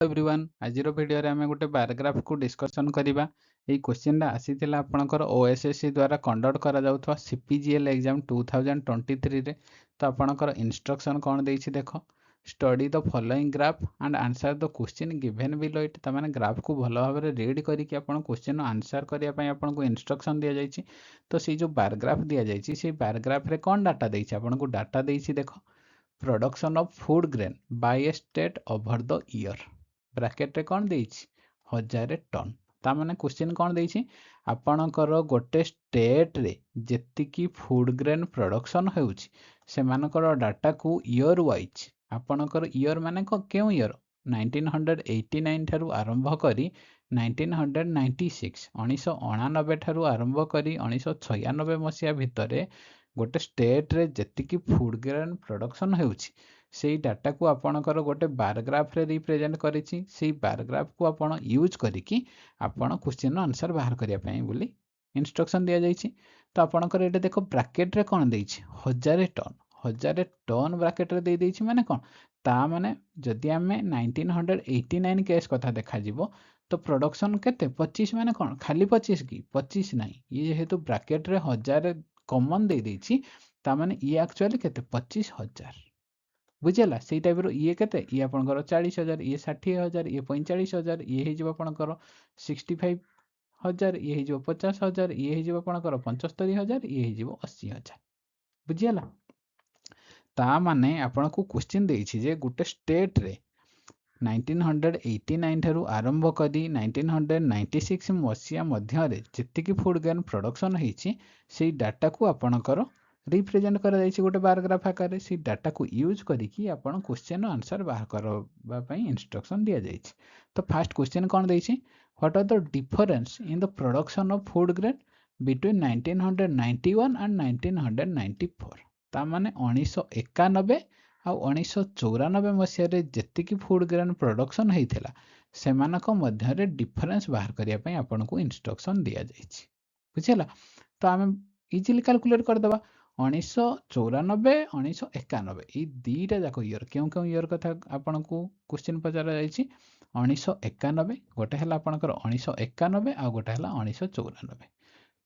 Everyone आज video रे आमे गोटे पैराग्राफ को डिस्कशन करिबा। एई क्वेश्चन आसीथिला आपनकर ओएसएससी द्वारा कंडक्ट करा जाउथवा सीपीजीएल एग्जाम 2023 रे। तो आपनकर इंस्ट्रक्शन कोन देइछि देखो, study the following graph and answer the question given below it. त माने ग्राफ को भलो भाबरे रीड करी कि आपन क्वेश्चन आंसर करिया पय आपन को इंस्ट्रक्शन दिया जाइछि। तो सी जो पैराग्राफ दिया जाइछि से पैराग्राफ रे कोन डाटा देइछि, आपन को डाटा देइछि देखो, production of food grain by a state over the year. Bracket रे कौन देइछि 1000 टन। ता माने क्वेश्चन कौन देइछि, आपणकर गोटे स्टेट रे जेतिकी फूड ग्रेन प्रोडक्शन हेउछि सेमानकर डाटा को ईयर वाइज, आपणकर ईयर माने केउ ईयर 1989 ठारू आरंभ करी 1996 1999 ठारू आरंभ करी 1996 मसिया भितरे गोटे स्टेट रे जेतिकी फूड ग्रेन प्रोडक्शन हेउछि सेई डाटा को आपणकर गोटे पैराग्राफ रे रिप्रेजेंट करिछि। सेई पैराग्राफ को आपण यूज करिकि आपण क्वेश्चन आंसर बाहर करिया पई बोली इंस्ट्रक्शन दिया जाइछि। तो आपणकर एटा देखो ब्रैकेट रे कोन देइछि 1000 टन। 1000 टन ब्रैकेट रे दे देइछि माने कोन, ता माने जदि आमे 1989 केस कथा देखा जिवो तो प्रोडक्शन केते 25 माने कोन खाली 25 की 25 नाही, ये जेहेतु ब्रैकेट रे 1000 कॉमन दे देइछि ता माने ये एक्चुअली केते 25000 बुझेला। से टाइप रो ये केते ये आपनकर 40000, ये 60000, ये 45000, ये हे जिवो आपनकर 65000, ये हे जिवो 50000, ये हे जिवो आपनकर 75000, ये हे जिवो 80000 बुझियला। ता माने आपनको क्वेश्चन देइछि जे गुटे स्टेट रे 1989 ठारू आरंभ करी 1996 मसिया मध्य रे जेतिकी फूड ग्रेन प्रोडक्शन हेछि सेई डाटा को आपनकर रिप्रेजेंट करा जाइछि गोटे पैराग्राफ आकार से डाटा को यूज करिकि आपण क्वेश्चन आंसर बाहर करबा पई इंस्ट्रक्शन दिया जाइछि। तो फर्स्ट क्वेश्चन कोन देइछि, what are the difference in the production of food grain between 1991 and 1994। ता माने 1991 आ 1994 मसिया रे जेतिकी फूड ग्रेन प्रोडक्शन हेइथिला सेमानक मध्य रे डिफरेंस बाहर करिया पई आपण को इंस्ट्रक्शन दिया जाइछि बुझिला। तो आमे इजीली कैलकुलेट कर देबा 1994 1991 ये दीटा जाक इयर क्यों क्यों इयर कथा आपन को क्वेश्चन पचारा जाइछि। 1991 गोटे हला आपनकर 1991 आ गोटे हला 1994।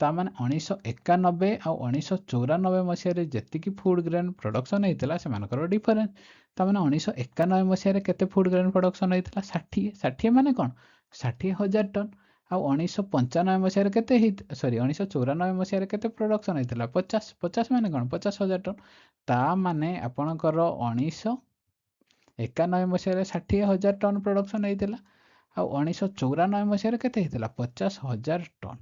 ता माने 1991 आ 1994 मसिया रे जेतिकी फूड ग्रेन प्रोडक्शन हेतिला सेमानकर डिफरेंस। ता माने 1991 मसिया रे केते फूड ग्रेन प्रोडक्शन हेतिला 60 60 माने कोन 60000 टन। आ 1995 मसिया रे केते सॉरी 1994 मसिया रे केते प्रोडक्शन हेतिला 50 50 माने कोन 50000 टन। ता माने आपनकर 1991 मसिया रे 60000 टन प्रोडक्शन हेतिला आ 1994 मसिया रे केते हेतिला 50000 टन।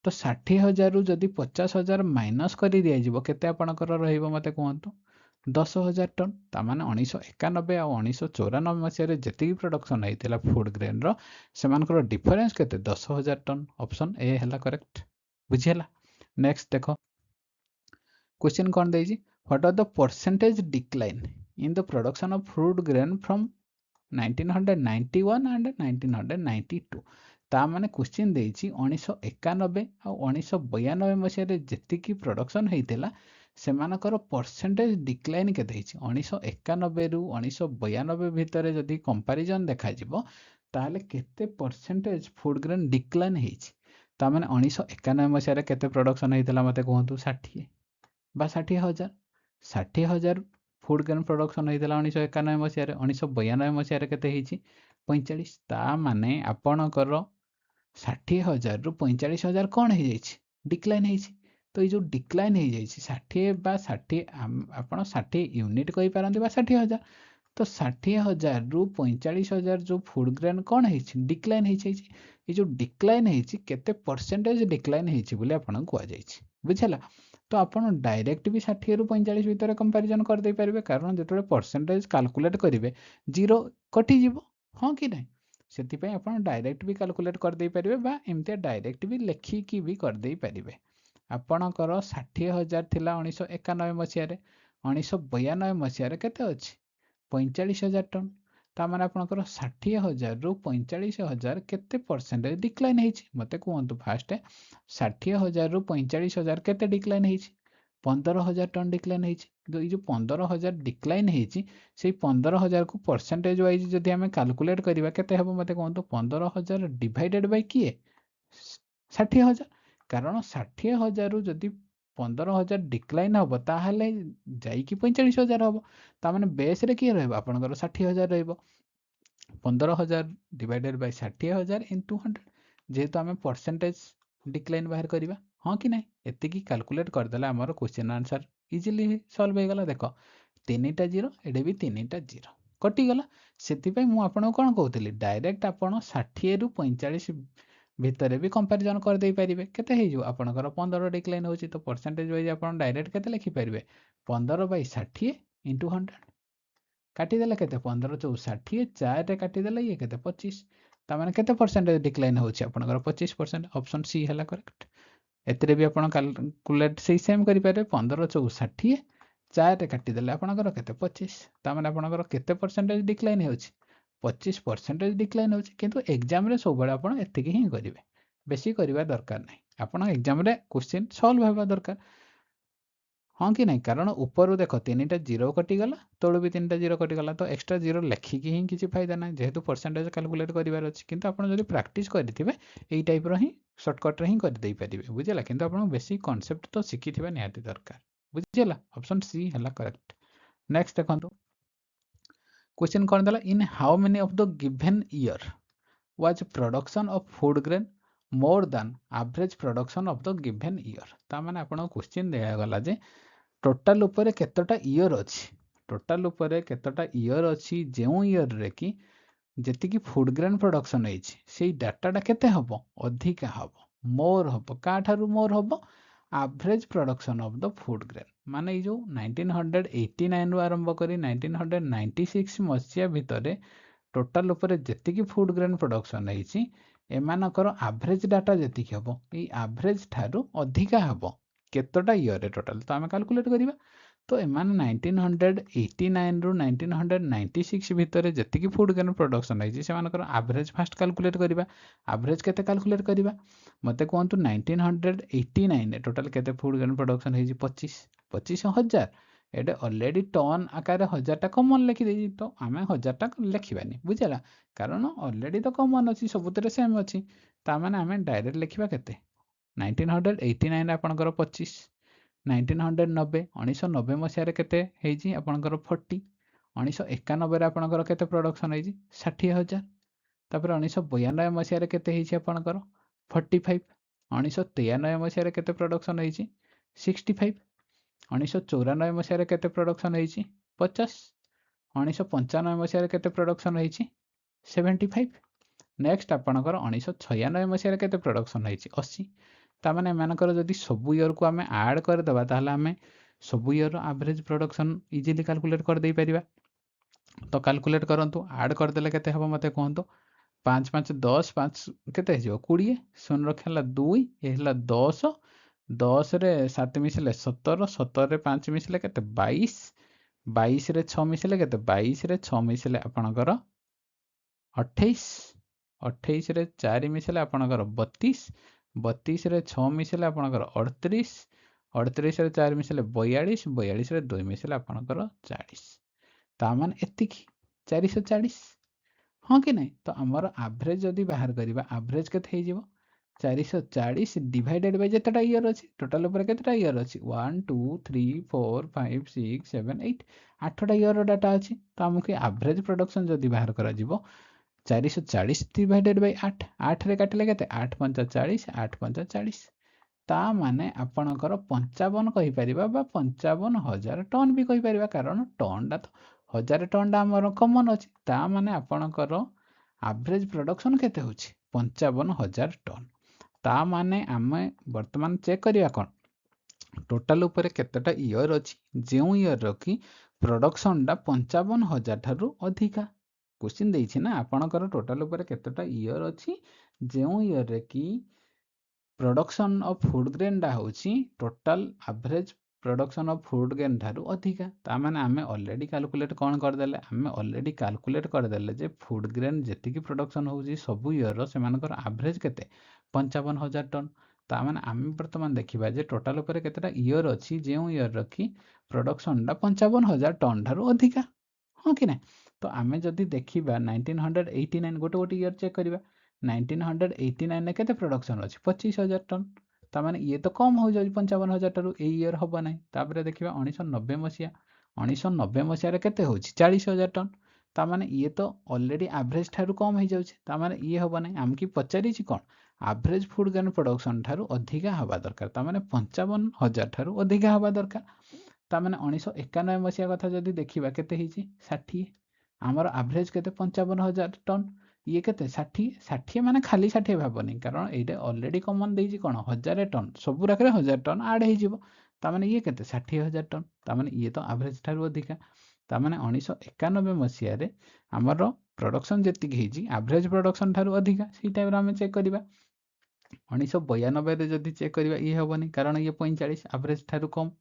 तो 60000 रु जदि 50000 माइनस करि दिया जिवो केते आपनकर रहिबो मते कहंतु 10000 टन। ता माने 1991 आ 1994 मसिया रे जेतिकी प्रोडक्शन हेतिला फूड ग्रेन रो सेमानकर डिफरेंस केते 10000 टन। ऑप्शन ए हला करेक्ट बुझियला। नेक्स्ट देखो क्वेश्चन कोन देइछि, what are the percentage decline in the production of food grain from 1991 and 1992। ता माने क्वेश्चन देइछि 1991 आ 1992 मसिया रे जेतिकी प्रोडक्शन हेतिला सेमानकर परसेंटेज डिक्लाइन केते हिछि। 1991 रु 1992 भितरे जदि कंपैरिजन देखा जिवो ताले केते परसेंटेज फूड ग्रेन डिक्लाइन हिछि। ता माने 1991 मसिया रे केते प्रोडक्शन हेतिला मते कहंतु 60 बा 60000 60000 फूड ग्रेन प्रोडक्शन हेतिला 1991 मसिया रे। 1992 मसिया रे केते हिछि 45। ता माने आपणकर 60000 रु 45000 कोन हे जाइछि डिक्लाइन हेछि। तो ये जो डिक्लाइन हो जाइछि 60 बा 60 आपण 60 यूनिट कहि पारंती बा 60000। तो 60000 रु 45000 जो फूड ग्रेन कोन हेछि डिक्लाइन हेछि। ये जो डिक्लाइन हेछि केते परसेंटेज डिक्लाइन हेछि बोले आपण को आ जाइछि बुझला। तो आपण डायरेक्ट भी 60 रु 45 भीतर कंपैरिजन कर दे परिबे, कारण जेतबे परसेंटेज कैलकुलेट करिवे जीरो कटि जिवो हां कि नै। सेति पय आपण डायरेक्ट भी कैलकुलेट कर दे परिबे बा एमते डायरेक्ट भी लेखिकी भी कर दे परिबे। आपणकर 60000 थिला 1991 मसिया रे, 1992 मसिया रे केते अछि 45000 टन। ता माने आपणकर 60000 रु 45000 केते परसेंटेज डिक्लाइन हेछि मते कहंतु। फास्ट 60000 रु 45000 केते डिक्लाइन हेछि 15,000 ଟନ୍ ଡିକ୍ଲାଇନ୍ ହେଇଛି। କିନ୍ତୁ ଏଇ ଯେଉଁ 15,000 ଡିକ୍ଲାଇନ୍ ହେଇଛି ସେଇ 15,000କୁ ପରସେଣ୍ଟେଜ୍ ୱାଇଜ୍ ଯଦି ଆମେ କାଲକୁଲେଟ୍ କରିବା କେତେ ହେବ ମୋତେ କୁହନ୍ତୁ। 15,000 ଡିଭାଇଡେଡ୍ ବାଇ କିଏ? 60,000। କାରଣ 60,000ରୁ ଯଦି 15,000 ଡିକ୍ଲାଇନ୍ ହେବ ତାହେଲେ ଯାଇକି 45,000 ହେବ। ତାମାନେ ବେସ୍ରେ କିଏ ରହିବ? ଆପଣଙ୍କର 60,000 ରହିବ। 15,000 ଡିଭାଇଡେଡ୍ ବାଇ 60,000 ଇଣ୍ଟୁ 100। ଯେହେତୁ ଆମେ ପରସେଣ୍ଟେଜ୍ ଡିକ୍ଲାଇନ୍ ବାହାର କରିବା, ହଁ କି ନାହିଁ? ଏତିକି କାଲକୁଲେଟ୍ କରିଦେଲେ ଆମର କ୍ୱେଶ୍ଚିନ୍ ଆନ୍ସର୍ ଇଜିଲି ସଲ୍ଭ ହେଇଗଲା। ଦେଖ 3ଟା ଜିରୋ, ଏଡ଼େ ବି 3ଟା ଜିରୋ କଟିଗଲା। ସେଥିପାଇଁ ମୁଁ ଆପଣଙ୍କୁ କ'ଣ କହୁଥିଲି, ଡାଇରେକ୍ଟ ଆପଣ 60ରୁ 45 ଭିତରେ ବି କମ୍ପାରିଜନ୍ କରିଦେଇ ପାରିବେ। କେତେ ହେଇଯିବ? ଆପଣଙ୍କର 15 ଡିକ୍ଲାଇନ୍ ହେଉଛି, ତ ପରସେଣ୍ଟେଜ୍ ୱାଇଜ୍ ଆପଣ ଡାଇରେକ୍ଟ କେତେ ଲେଖିପାରିବେ? 15/60 ଇଣ୍ଟୁ 100। କାଟିଦେଲେ କେତେ? 15 ଚଉ 60, 4ରେ କାଟିଦେଲେ ଇଏ କେତେ? 25। ତାମାନେ କେତେ ପରସେଣ୍ଟେଜ୍ ଡିକ୍ଲାଇନ୍ ହେଉଛି? ଆପଣଙ୍କର 25%। ଅପସନ୍ ସି ହେଲା କରେକ୍ଟ। ଏଥିରେ ବି ଆପଣ କାଲକୁଲେଟ୍ ସେଇ ସେମ୍ କରିପାରିବେ। 15 ଚଉ 60, 4ରେ କାଟିଦେଲେ ଆପଣଙ୍କର କେତେ? 25। ତାମାନେ ଆପଣଙ୍କର କେତେ ପରସେଣ୍ଟେଜ୍ ଡିକ୍ଲାଇନ୍ ହେଉଛି? 25% ଡିକ୍ଲାଇନ୍ ହେଉଛି। କିନ୍ତୁ ଏକ୍ଜାମ୍ରେ ସବୁବେଳେ ଆପଣ ଏତିକି ହିଁ କରିବେ, ବେଶୀ କରିବା ଦରକାର ନାହିଁ। ଆପଣ ଏକ୍ଜାମ୍ରେ କ୍ୱେଶ୍ଚିନ୍ ସଲ୍ଭ ହେବା ଦରକାର, ହଁ କି ନାହିଁ? କାରଣ ଉପରୁ ଦେଖ 3ଟା ଜିରୋ କଟିଗଲା, ତଳୁ ବି 3ଟା ଜିରୋ କଟିଗଲା, ତ ଏକ୍ସଟ୍ରା ଜିରୋ ଲେଖିକି ହିଁ କିଛି ଫାଇଦା ନାହିଁ, ଯେହେତୁ ପରସେଣ୍ଟେଜ୍ କାଲକୁଲେଟ୍ କରିବାର ଅଛି। କିନ୍ତୁ ଆପଣ ଯଦି ପ୍ରାକ୍ଟିସ୍ କରିଥିବେ ଏଇ ଟାଇପ୍ର ହିଁ ସର୍ଟକଟ୍ରେ ହିଁ କରିଦେଇପାରିବେ, ବୁଝିଲା? କିନ୍ତୁ ଆପଣଙ୍କୁ ବେଶୀ କନସେପ୍ଟ ତ ଶିଖିଥିବା ନିହାତି ଦରକାର, ବୁଝିଲା? ଅପସନ୍ ସି ହେଲା କରେକ୍ଟ। ନେକ୍ସଟ ଦେଖନ୍ତୁ, क्वेश्चन कौन देला? In how many of the given year was production of food grain more than average production of the given year. तामाने आपन क्वेश्चन दिया गला जे टोटल ऊपर केतटा ईयर अछि, टोटल ऊपर केतटा ईयर अछि जेउ ईयर रे कि जेतिकी फूड ग्रेन प्रोडक्शन होइछि सेई डाटाटा केते हबो? अधिका हबो, मोर हबो। का ठारू मोर हबो? Average production of the food grain. माने जो 1989 रु आरंभ करी 1996 मसीहा भितर टोटाल ऊपर जेतिकी फूड ग्रेन प्रोडक्शन होइछि एमानकर एवरेज डाटा जेतिकी हबो एई एवरेज ठारू अधिका हबो केतटा ईयर रे टोटाल। तो आमे कैलकुलेट करिबा। तो एमान 1989 रु 1996 भितर जेतिकी फूड ग्रेन प्रोडक्शन होइछि सेमानकर एवरेज फास्ट कैलकुलेट करिबा। एवरेज केते कैलकुलेट करिबा मते कहंतु। 1989 टोटाल केते फूड ग्रेन प्रोडक्शन होइछि? 25,000। एटे ऑलरेडी टन आकार 1000टा कॉमन लिखि देछि, तो आमे 1000टा लिखिबानी, बुझला? कारण ऑलरेडी तो कॉमन अछि, सबुतरे सेम अछि। ता माने आमे डायरेक्ट लिखिबा केते? 1989 आपनकर 25, 1990 1990 मसिया रे केते हेइछि आपनकर 40, 1991 रे आपनकर केते प्रोडक्शन हेइछि? 60,000। तापर 1992 मसिया रे केते हेइछि आपनकर? 45। 1993 मसिया रे केते प्रोडक्शन हेइछि? 65। 1994 मसिया रे केते प्रोडक्शन हेइछि? 50। 1995 मसिया रे केते प्रोडक्शन हेइछि? 75। नेक्स्ट आपनकर 1996 मसिया रे केते प्रोडक्शन हेइछि? 80। ता माने एमानकर जदि सब ईयर को आमे ऐड कर देबा ताहले आमे सब year average production easily calculate कर देई परिबा। तो कैलकुलेट करंतु, ऐड कर देले केते हबो मते कहंतु। 5 5 10 5 केते हिजो 20, 0 रखला 2 ए हला 10, 10 रे 7 मिसले 17, 17 रे 5 मिसले केते 22, 22 रे 6 मिसले केते 22 रे 6 मिसले आपनकर 28, 28 रे 4 मिसले आपनकर 32, 32 रे 6 मिसले आपनकर 38, 38 रे 4 मिसले 42, 42 रे 2 मिसले आपनकर 40। ता मान एतिकी 440, हाँ कि नहीं? तो आमर एवरेज जदि बाहर करिबा, एवरेज केते हे जिवो? 440 डिवाइडेड बाय जेतेटा ईयर अछि। टोटल ऊपर केतेटा ईयर अछि? 1 2 3 4 5 6 7 8 8टा ईयर रो डाटा अछि। तो हमके एवरेज प्रोडक्शन जदि बाहर करा जिवो 440 डिवाइडेड बाय 8, 8 रे काटिले केते? 8 5 40, 8 5 40। ता माने आपणकर 55 कहि परिबा बा 55,000 टन भी कहि परिबा, कारण टन डा तो 1000 टन डा हमर कॉमन अछि। ता माने आपणकर एवरेज प्रोडक्शन केते होछि? 55,000 टन। ता माने आमे वर्तमान चेक करिया कोन टोटल ऊपर केतेटा ईयर अछि जेउ ईयर रो कि प्रोडक्शन डा 55,000 ठारू अधिका। क्वेश्चन देइछि ना आपणकर टोटल ऊपर केतेटा ईयर अछि जेउ ईयर रे कि प्रोडक्शन ऑफ फूड ग्रेन डा होछि total average production of food grain ठारू अधिका। ता माने आमे ऑलरेडी कैलकुलेट कोन कर देले? आमे ऑलरेडी कैलकुलेट कर देले जे फूड ग्रेन जेतिकी प्रोडक्शन होछि सब ईयर रो सेमानकर एवरेज केते? 55,000 टन। तामाने आमे वर्तमान देखिबा जे टोटल उपरे केतेटा ईयर अछि जेउ ईयर रखी प्रोडक्शन डा 55,000 टन ठारू अधिका हाँ कि ना तो आमे जदि देखिबा 1989 गोटे गोटे ईयर चेक करिबा 1989 ने केते प्रोडक्शन अछि 25,000 टन तामाने ये तो कम हो जाय 55,000 ठारू ए ईयर हबो नै तापरे देखिबा 1990 मसिया 1990 मसिया रे केते होछि 40,000 टन तामाने ये तो ऑलरेडी एवरेज ठारू कम हो जाउछि तामाने ये हबो नै हम की पचारि छि कोन एवरेज फूड ग्रेन प्रोडक्शन ठारू अधिका हवा दरकार तामाने 55,000 ठारू अधिका हवा दरकार तामाने 1991 मसिया कथा जदि देखिबा केते हिछि 60 हमर एवरेज केते 55,000 टन ये केते 60 माने खाली 60 भाबनी कारण एटा ऑलरेडी कॉमन देइछि कोन 1000 टन सब राखरे 1000 टन ऐड हे जिवो तामाने ये केते 60,000 टन तामाने ये तो एवरेज ठारू अधिका तामाने 1991 मसिया रे हमर प्रोडक्शन जेति हेछि एवरेज प्रोडक्शन ठारू अधिका सी टाइम रे हम चेक करिबा 1992 रे जदि चेक करिबा ये हबनी कारण ये 45 एवरेज ठारू कम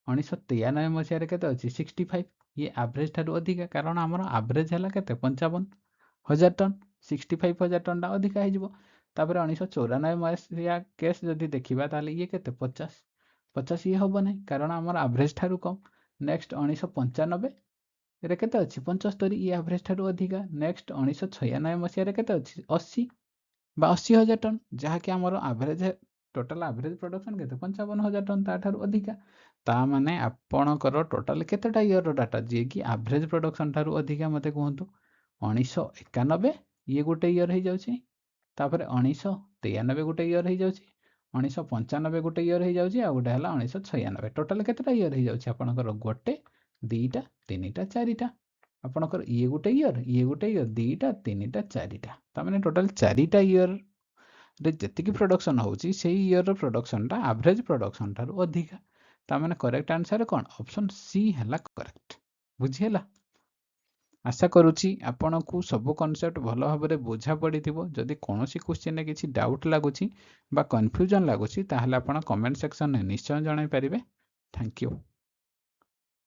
1993 मसिया रे केते अछि 65 ये एवरेज ठारू अधिका कारण हमर एवरेज हला केते 55,000 टन 65,000 टन टा अधिका हे जिवो तापर 1994 मसिया केस जदि देखिबा ताले ये केते 50 ये हबो नै कारण हमर एवरेज ठारू कम नेक्स्ट 1995 रे केते अछि 75 ये एवरेज ठारू अधिका नेक्स्ट 1996 मसिया रे केते अछि 80 बा 80,000 टन जहा कि हमर एवरेज टोटल एवरेज प्रोडक्शन केते 55,000 टन ता ठारू अधिका ता माने आपणकर टोटल केतेटा ईयर डाटा जे कि एवरेज प्रोडक्शन ठारू अधिका मते कहंतु 1991 ये गोटे ईयर हे जाउछि तापर 1993 गोटे ईयर हे जाउछि 1995 गोटे ईयर हे जाउछि आ गोटे हला 1996 टोटल केतेटा ईयर हे जाउछि आपणकर गोटे दीटा तीनटा चारिटा आपणकर ये गोटे ईयर दीटा तीनटा चारिटा ता माने टोटल चारिटा ईयर रे जेतिकी प्रोडक्शन होउछि सेही ईयर रो प्रोडक्शन टा एवरेज प्रोडक्शन ठारू अधिका ता माने करेक्ट आंसर कोन ऑप्शन सी हला करेक्ट बुझियला आशा करूची आपनकू सब कॉन्सेप्ट भलो भाबरे बुझा पड़िथिबो जदि कोनोसी क्वेश्चन रे किछि डाउट लागुची बा कंफ्यूजन लागुची ताहले आपण कमेंट सेक्शन रे निश्चय जणाई परिबे थैंक यू।